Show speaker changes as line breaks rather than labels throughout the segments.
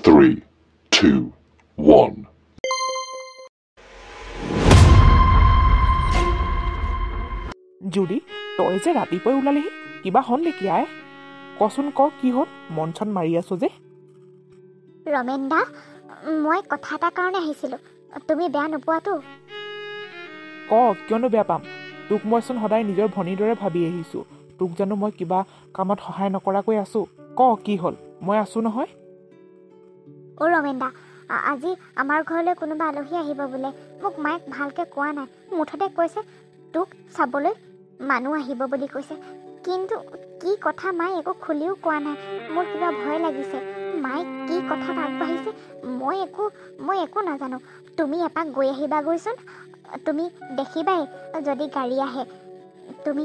3, 2, 1.
জুলি, তই যে ৰাতিপুৱাই ওলালেহি কিবা হ'ল নেকি আই? কচোন ক কি হ'ল? মন চন মাৰি আছো যে।
ৰমেন দা, মই কথা এটাৰ কাৰণে আহিছিলোঁ। তুমি বেয়া নোপোৱাতো?
ক, কিয়নো বেয়া পাম? তোক মইচোন সদায় নিজৰ ভনীৰ দৰে ভাবি আহিছোঁ। তোক জানো মই কিবা কামত সহায় নকৰাকৈ আছোঁ? ক কি হ'ল? মই আছোঁ নহয়।
ৰমেন দা, আজি আমাৰ ঘৰলৈ কোনোবা আলহী আহিব বোলে। মোক মায়ে ভালকৈ কোৱা নাই, মুঠতে কৈছে তোক চাবলৈ মানুহ আহিব বুলি কৈছে। কিন্তু কি কথা মায়ে একো খুলিও কোৱা নাই। মোৰ কিবা ভয় লাগিছে। মায়ে কি কথাত আগবাঢ়িছে মই একো নাজানো। তুমি এপাক গৈ আহিবাগৈচোন। তুমি দেখিবাই যদি গাড়ী আহে। তুমি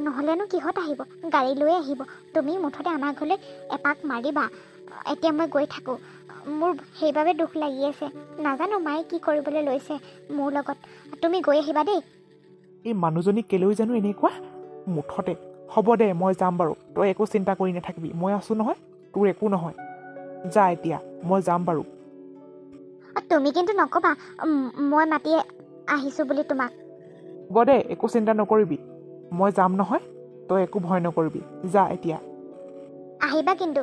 নহ'লেনো কিহত আহিব? গাড়ী লৈ আহিব। তুমি মুঠতে আমাৰ ঘৰলৈ এপাক মাৰিবা। এতিয়া মই গৈ থাকোঁ। মোৰ সেইবাবে দুখ লাগি আছে। নাজানো মায়ে কি কৰিবলৈ লৈছে মোৰ লগত। তুমি গৈ আহিবা দেই।
এই মানুহজনী কেলৈ জানো এনেকুৱা? মুঠতে হ'ব দে, মই যাম বাৰু। তই একো চিন্তা কৰি নাথাকিবি, মই আছোঁ নহয়। তোৰ একো নহয়। যা এতিয়া, মই যাম বাৰু।
তুমি কিন্তু নক'বা মই মাতি আহিছোঁ বুলি তোমাক।
হ'ব দে, একো চিন্তা নকৰিবি। মই যাম নহয়, তই একো ভয় নকৰিবি। যা এতিয়া।
আহিবা কিন্তু।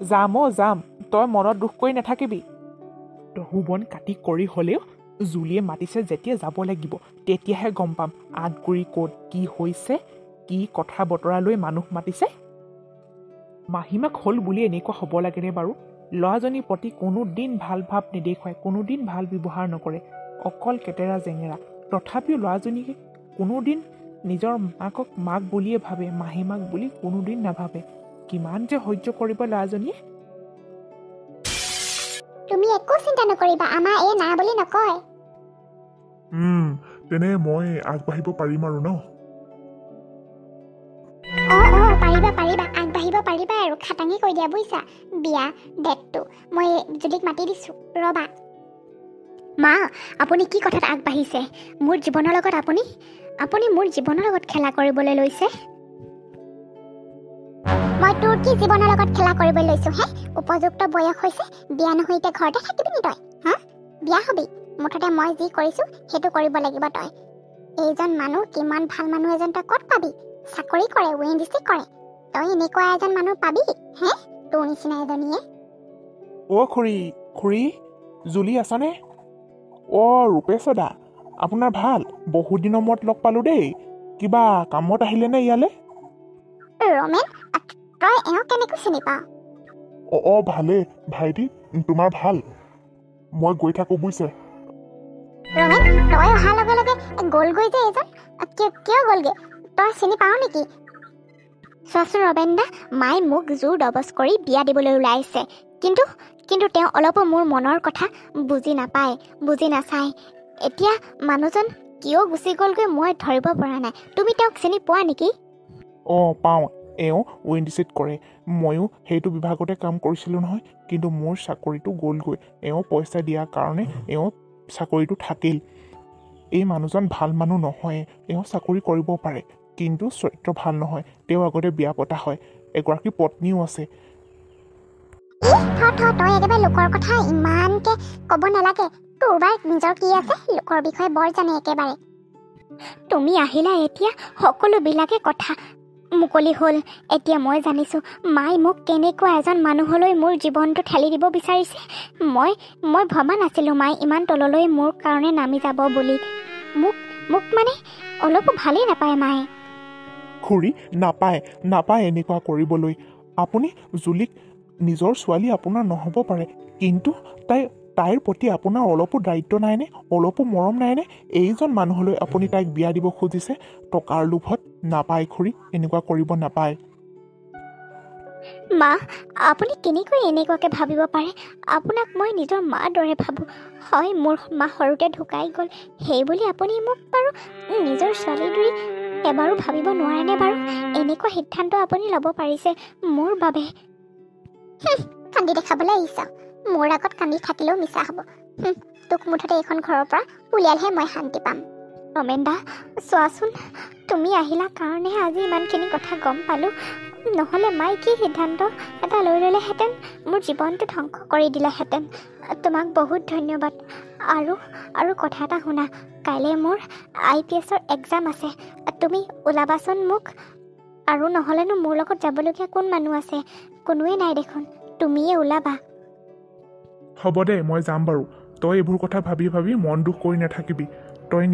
যাম যাম, তই মনত দুখ কৰি নাথাকিবি। তহুবন কাটি কৰি হ'লেও জুলিয়ে মাতিছে যেতিয়া যাব লাগিব। তেতিয়াহে গম পাম আঠগুৰি ক'ত কি হৈছে, কি কথা বতৰা লৈ মানুহ মাতিছে। মাহীমাক হ'ল বুলি এনেকুৱা হ'ব লাগেনে বাৰু? ল'ৰাজনীৰ প্ৰতি কোনোদিন ভাল ভাৱ নেদেখুৱায়, কোনোদিন ভাল ব্যৱহাৰ নকৰে, অকল কেতেৰা জেঙেৰা। তথাপিও ল'ৰাজনীকে কোনোদিন নিজৰ মাকক মাক বুলিয়ে ভাবে, মাহীমাক বুলি কোনোদিন নাভাবে। কিমান যে সহ্য কৰিব ল'ৰাজনীয়ে।
তুমি একো চিন্তা নকৰিবা, আমাৰ এই না বুলি নকয়।
তেনে মই আগবাঢ়িব পাৰিম আৰু ন?
পাৰিবা আগবাঢ়িব পাৰিবা আৰু। খাটাঙি কৈ দিয়া বুজিছা। বিয়া ডেটটো মই জুলিক মাতি দিছোঁ, ৰ'বা। মা, আপুনি কি কথাত আগবাঢ়িছে? মোৰ জীৱনৰ লগত আপুনি মোৰ জীৱনৰ লগত খেলা কৰিবলৈ লৈছে? মই তোৰ কি জীৱনৰ লগত খেলা কৰিবলৈ লৈছো হে? উপযুক্ত বয়স হৈছে, বিয়া নহয় এতিয়া ঘৰতে থাকিবি নি তই? হা, বিয়া হবি? মুঠতে মই যি কৰিছো সেইটো কৰিব লাগিব তই। এইজন মানুহ কিমান ভাল মানুহ এজন তই ক'ত পাবি? চাকৰি কৰে, ৱেণ্ডিচি কৰে। তই এনেকুৱা এজন মানুহ পাবি হে? তোৰ নিচিনা এজনীয়ে।
খুৰী জুলি আছনে? ৰূপেশ দা, আপোনাৰ ভাল? বহুত দিনৰ মূৰত লগ পালো দেই। কিবা কামত আহিলে নে ইয়ালে?
ৰমেন, তই এওঁ কেনেকৈ চিনি পাৱ?
ভালেই ভাইটি, তোমাৰ ভাল? মই গৈ থাকোঁ বুজিছে।
ৰমেন, তই অহাৰ লগে লগে গ'লগৈ যে এজন। কিয় গ'লগে? তই চিনি পাৱ নেকি? চোৱাচোন ৰমেন দা, মায়ে মোক জোৰ দবজ কৰি বিয়া দিবলৈ ওলাইছে। কিন্তু তেওঁ অলপো মোৰ মনৰ কথা বুজি নাচায়। এতিয়া মানুহজন কিয় গুচি গ'লগৈ মই ধৰিব পৰা নাই। তুমি তেওঁক চিনি পোৱা নেকি?
পাওঁ। এওঁ ৱেণ্ডিচিত কৰে। ময়ো সেইটো বিভাগতে কাম কৰিছিলোঁ নহয়। কিন্তু মোৰ চাকৰিটো গ'লগৈ। এওঁ পইচা দিয়াৰ কাৰণে এওঁ চাকৰিটো থাকিল। এই মানুহজন ভাল মানুহ নহয়। এওঁ চাকৰি কৰিব পাৰে, কিন্তু চৰিত্ৰ ভাল নহয়। তেওঁ আগতে বিয়া পতা হয়, এগৰাকী পত্নীও আছে।
তই একেবাৰে লোকৰ কথা ইমানকে ক'ব নালাগে। তোৰ বাৰ নিজৰ কি আছে? লোকৰ বিষয়ে বৰ জানে একেবাৰে। তুমি আহিলা এতিয়া, সকলোবিলাকে কথা মুকলি হ'ল। এতিয়া মই জানিছোঁ মায়ে মোক কেনেকুৱা এজন মানুহলৈ মোৰ জীৱনটো ঠেলি দিব বিচাৰিছে। মই ভবা নাছিলোঁ মায়ে ইমান তললৈ মোৰ কাৰণে নামি যাব বুলি। মোক মানে অলপো ভালেই নাপায় মায়ে।
খুৰী, নাপায় এনেকুৱা কৰিবলৈ। আপুনি জুলিক নিজৰ ছোৱালী আপোনাৰ নহ'ব পাৰে, কিন্তু তাইৰ প্ৰতি আপোনাৰ অলপো দায়িত্ব নাইনে? অলপো মৰম নাইনে? এইজন মানুহলৈ আপুনি তাইক বিয়া দিব খুজিছে টকাৰ লোভত। নাপায় খুৰী, এনেকুৱা কৰিব নাপায়।
মা, আপুনি কেনেকৈ এনেকুৱাকৈ ভাবিব পাৰে? আপোনাক মই নিজৰ মাৰ দৰে ভাবোঁ। হয়, মোৰ মা সৰুতে ঢুকাই গ'ল, সেইবুলি আপুনি মোক বাৰু নিজৰ ছোৱালীৰ দৰে এবাৰো ভাবিব নোৱাৰেনে বাৰু? এনেকুৱা সিদ্ধান্ত আপুনি ল'ব পাৰিছে মোৰ বাবে। কান্দি দেখাবলৈ আহিছ? মোৰ আগত কান্দি থাকিলেও মিছা হ'ব। তোক মুঠতে এইখন ঘৰৰ পৰা উলিয়ালেহে মই শান্তি পাম। ৰমেন দা, চোৱাচোন, তুমি আহিলা কাৰণেহে আজি ইমানখিনি কথা গম পালোঁ। নহ'লে মায়ে কি সিদ্ধান্ত এটা লৈ ল'লেহেঁতেন, মোৰ জীৱনটো ধ্বংস কৰি দিলেহেঁতেন। তোমাক বহুত ধন্যবাদ। আৰু কথা এটা শুনা, কাইলৈ মোৰ IPSৰ এক্সাম আছে, তুমি ওলাবাচোন মোক। আৰু নহ'লেনো মোৰ লগত যাবলগীয়া কোন মানুহ আছে? কোনোৱে নাই দেখোন, তুমিয়ে ওলাবা।
হ'ব দে, মই যাম বাৰু। তই এইবোৰ কথা ভাবি ভাবি মন দুখ কৰি নাথাকিবি। তই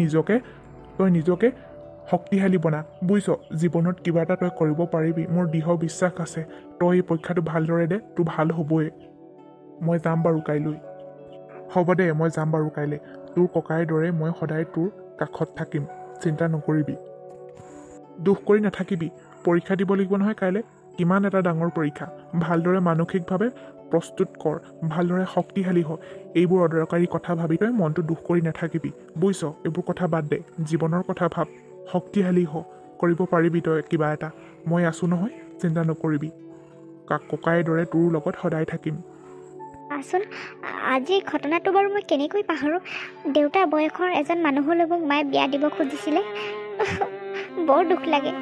নিজকে শক্তিশালী বনা, বুজিছ? জীৱনত কিবা এটা তই কৰিব পাৰিবি, মোৰ দৃঢ় বিশ্বাস আছে। তই এই পৰীক্ষাটো ভালদৰে দে, তোৰ ভাল হ'বই। মই যাম বাৰু কাইলৈ। হ'ব দে, মই যাম বাৰু কাইলৈ। তোৰ ককাইৰ দৰে মই সদায় তোৰ কাষত থাকিম, চিন্তা নকৰিবি। দুখ কৰি নাথাকিবি, পৰীক্ষা দিব লাগিব নহয় কাইলৈ। কিমান এটা ডাঙৰ পৰীক্ষা, ভালদৰে মানসিকভাৱে প্ৰস্তুত কৰ, ভালদৰে শক্তিশালী হ। এইবোৰ অদৰকাৰী কথা ভাবি তই মনটো দুখ কৰি নাথাকিবি, বুজিছ? এইবোৰ কথা বাদ দে, জীৱনৰ কথা ভাব, শক্তিশালী হ, কৰিব পাৰিবি তই কিবা এটা। মই আছোঁ নহয়, চিন্তা নকৰিবি। ককাইৰ দৰে তোৰ লগত সদায় থাকিম।
আচোন, আজিৰ ঘটনাটো বাৰু মই কেনেকৈ পাহৰোঁ? দেউতাৰ বয়সৰ এজন মানুহৰ লগত মায়ে বিয়া দিব খুজিছিলে। বৰ দুখ লাগে।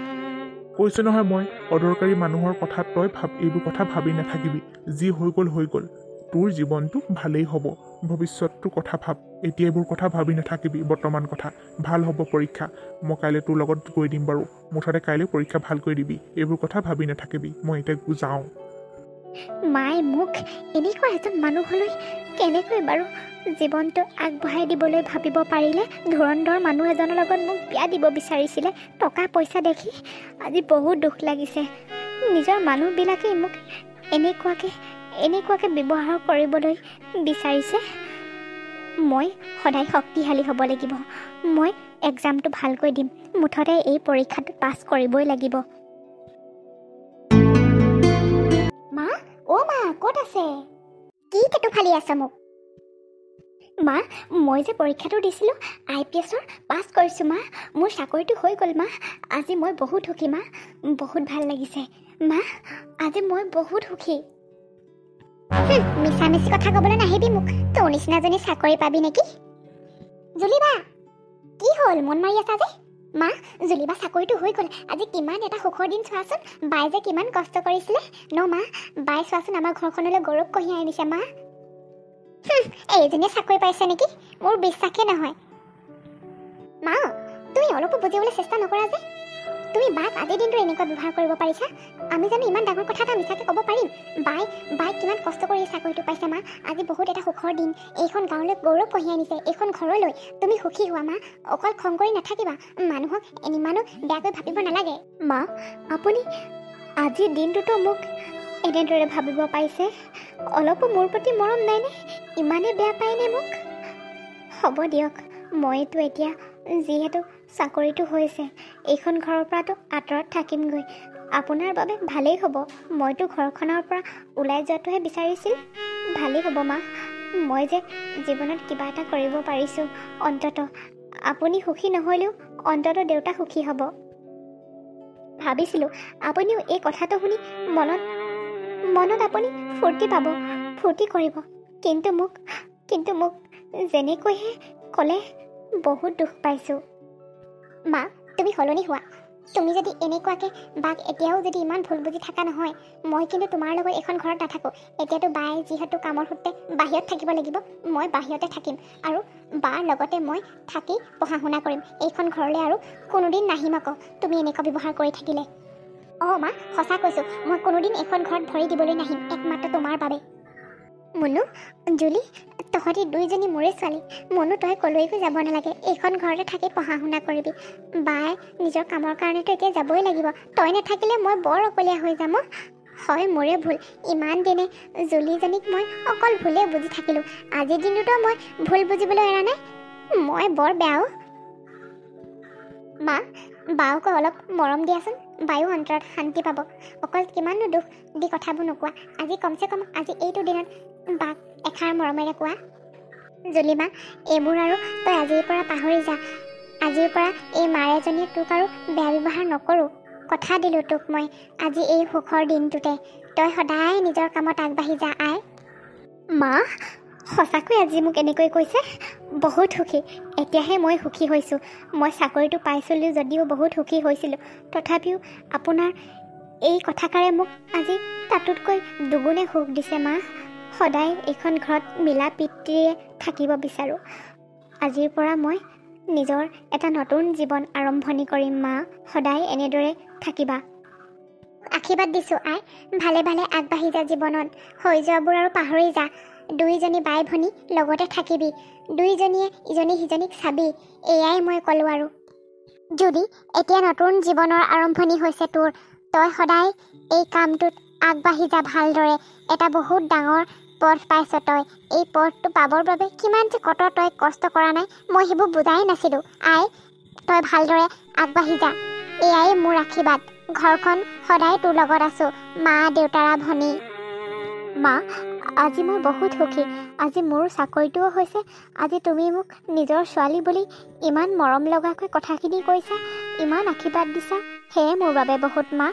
কৈছোঁ নহয় মই, অদৰকাৰী মানুহৰ কথাত তই এইবোৰ কথা ভাবি নাথাকিবি। যি হৈ গ'ল হৈ গ'ল। তোৰ জীৱনটো ভালেই হ'ব, ভৱিষ্যতটোৰ কথা ভাব। এতিয়া এইবোৰ কথা ভাবি নাথাকিবি, বৰ্তমান কথা। ভাল হ'ব পৰীক্ষা, মই কাইলৈ তোৰ লগত গৈ দিম বাৰু। মুঠতে কাইলৈ পৰীক্ষা ভালকৈ দিবি, এইবোৰ কথা ভাবি নাথাকিবি। মই এতিয়া যাওঁ।
মায়ে মোক এনেকুৱা এজন মানুহলৈ কেনেকৈ বাৰু জীৱনটো আগবঢ়াই দিবলৈ ভাবিব পাৰিলে? ধুৰন্ধৰ মানুহ এজনৰ লগত মোক বিয়া দিব বিচাৰিছিলে, টকা পইচা দেখি আজি বহুত দুখ লাগিছে। নিজৰ মানুহবিলাকেই মোক এনেকুৱাকৈ ব্যৱহাৰ কৰিবলৈ বিচাৰিছে। মই সদায় শক্তিশালী হ'ব লাগিব। মই এক্সামটো ভালকৈ দিম, মুঠতে এই পৰীক্ষাটো পাছ কৰিবই লাগিব। মা, অ' মা, ক'ত আছে? কি টেটু ফালি আছা মোক? মা, মই যে পৰীক্ষাটো দিছিলোঁ IPSৰ, পাছ কৰিছোঁ মা। মোৰ চাকৰিটো হৈ গ'ল মা। আজি মই বহুত সুখী মা, বহুত ভাল লাগিছে মা। আজি মই বহুত সুখী। মিছামিছি কথা ক'বলৈ নাহিবি মোক। তোৰ নিচিনাজনী চাকৰি পাবি নেকি? জুলিবা, কি হ'ল মন মাৰি আছা যে? মা, জুলিবা চাকৰিটো হৈ গ'ল। আজি কিমান এটা সুখৰ দিন চোৱাচোন। বাই যে কিমান কষ্ট কৰিছিলে ন মা। বাই চোৱাচোন আমাৰ ঘৰখনলৈ গৌৰৱ কঢ়িয়াই আনিছে মা। এইজনীয়ে চাকৰি পাইছে নেকি? মোৰ বিশ্বাসেই নহয়। মা, তুমি অলপো বুজিবলৈ চেষ্টা নকৰা যে? তুমি বাক আজিৰ দিনটো এনেকুৱা ব্যৱহাৰ কৰিব পাৰিছা? আমি জানো ইমান ডাঙৰ কথা এটা মিছাকৈ ক'ব পাৰিম? বাই কিমান কষ্ট কৰি চাকৰিটো পাইছে মা। আজি বহুত এটা সুখৰ দিন। এইখন গাঁৱলৈ গৌৰৱ কঢ়িয়াই আনিছে, এইখন ঘৰলৈ। তুমি সুখী হোৱা মা, অকল খং কৰি নাথাকিবা। মানুহক ইমানো বেয়াকৈ ভাবিব নালাগে। মা, আপুনি আজিৰ দিনটোতো মোক এনেদৰে ভাবিব পাৰিছে? অলপো মোৰ প্ৰতি মৰম নাইনে? ইমানেই বেয়া পায়নে মোক? হ'ব দিয়ক, মইতো এতিয়া যিহেতু চাকৰিটো হৈছে, এইখন ঘৰৰ পৰাতো আঁতৰত থাকিমগৈ। আপোনাৰ বাবে ভালেই হ'ব। মইতো ঘৰখনৰ পৰা ওলাই যোৱাটোহে বিচাৰিছিল। ভালেই হ'ব মা, মই যে জীৱনত কিবা এটা কৰিব পাৰিছোঁ। অন্ততঃ আপুনি সুখী নহ'লেও অন্ততঃ দেউতা সুখী হ'ব। ভাবিছিলোঁ আপুনিও এই কথাটো শুনি মনত আপুনি ফূৰ্তি পাব, ফূৰ্তি কৰিব। কিন্তু মোক যেনেকৈহে ক'লে বহুত দুখ পাইছোঁ। মা, তুমি সলনি হোৱা। তুমি যদি এনেকুৱাকৈ বাক এতিয়াও যদি ইমান ভুল বুজি থকা নহয়, মই কিন্তু তোমাৰ লগত এখন ঘৰত নাথাকোঁ। এতিয়াতো বাই যিহেতু কামৰ সূত্ৰে বাহিৰত থাকিব লাগিব, মই বাহিৰতে থাকিম। আৰু বাৰ লগতে মই থাকি পঢ়া শুনা কৰিম। এইখন ঘৰলৈ আৰু কোনোদিন নাহিম আকৌ তুমি এনেকুৱা ব্যৱহাৰ কৰি থাকিলে। অঁ মা, সঁচা কৈছোঁ, মই কোনোদিন এইখন ঘৰত ভৰি দিবলৈ নাহিম, একমাত্ৰ তোমাৰ বাবে। মুনু, জুলি, তহঁতি দুইজনী মোৰে ছোৱালী। মুনু, তই ক'লৈকো যাব নালাগে, এইখন ঘৰতে থাকি পঢ়া শুনা কৰিবি। বাই নিজৰ কামৰ কাৰণেতো এতিয়া যাবই লাগিব। তই নাথাকিলে মই বৰ অকলীয়া হৈ যাম। হয়, মোৰে ভুল। ইমান দিনে জুলিজনীক মই অকল ভুলেই বুজি থাকিলোঁ। আজিৰ দিনটোতো মই ভুল বুজিবলৈ এৰা নাই। মই বৰ বেয়াও। মা, বাওকো অলপ মৰম দিয়াচোন, বায়ো অন্তৰত শান্তি পাব। অকল কিমাননো দুখ দি কথাবোৰ নোকোৱা। আজি কমচে কম আজি এইটো দিনত বাক এষাৰ মৰমেৰে কোৱা। জুলিমা, এইবোৰ আৰু তই আজিৰ পৰা পাহৰি যা। আজিৰ পৰা এই মাৰেজনীয়ে তোক আৰু বেয়া ব্যৱহাৰ নকৰোঁ। কথা দিলোঁ তোক মই, আজি এই সুখৰ দিনটোতে তই সদায় নিজৰ কামত আগবাঢ়ি যা আই। মা, সঁচাকৈ আজি মোক এনেকৈ কৈছে, বহুত সুখী। এতিয়াহে মই সুখী হৈছোঁ। মই চাকৰিটো পাইছিলোঁ যদিও বহুত সুখী হৈছিলোঁ। তথাপিও আপোনাৰ এই কথাষাৰে মোক আজি তাতোতকৈ দুগুণে সুখ দিছে মা। সদায় এইখন ঘৰত মিলা প্ৰীতিৰে থাকিব বিচাৰোঁ। আজিৰ পৰা মই নিজৰ এটা নতুন জীৱন আৰম্ভণি কৰিম মা। সদায় এনেদৰে থাকিবা। আশীৰ্বাদ দিছোঁ আই, ভালে ভালে আগবাঢ়ি যা জীৱনত। হৈ যোৱাবোৰ আৰু পাহৰি যা। দুইজনী বাই ভনী লগতে থাকিবি, দুইজনীয়ে ইজনী সিজনীক চাবি, এয়াই মই ক'লোঁ আৰু। যদি এতিয়া নতুন জীৱনৰ আৰম্ভণি হৈছে তোৰ, তই সদায় এই কামটোত আগবাঢ়ি যা ভালদৰে। এটা বহুত ডাঙৰ পথ পাইছ তই। এই পথটো পাবৰ বাবে কিমান যে তই কষ্ট কৰা নাই, মই সেইবোৰ বুজাই নাছিলোঁ। আই, তই ভালদৰে আগবাঢ়ি যা, এয়াই মোৰ আশীৰ্বাদ। ঘৰখন সদায় তোৰ লগত আছোঁ, মা দেউতাৰা ভনী। মা, আজি মই বহুত সুখী। আজি মোৰ চাকৰিটোও হৈছে। আজি তুমি মোক নিজৰ ছোৱালী বুলি ইমান মৰম লগাকৈ কথাখিনি কৈছা, ইমান আশীৰ্বাদ দিছা, সেয়ে মোৰ বাবে বহুত মা।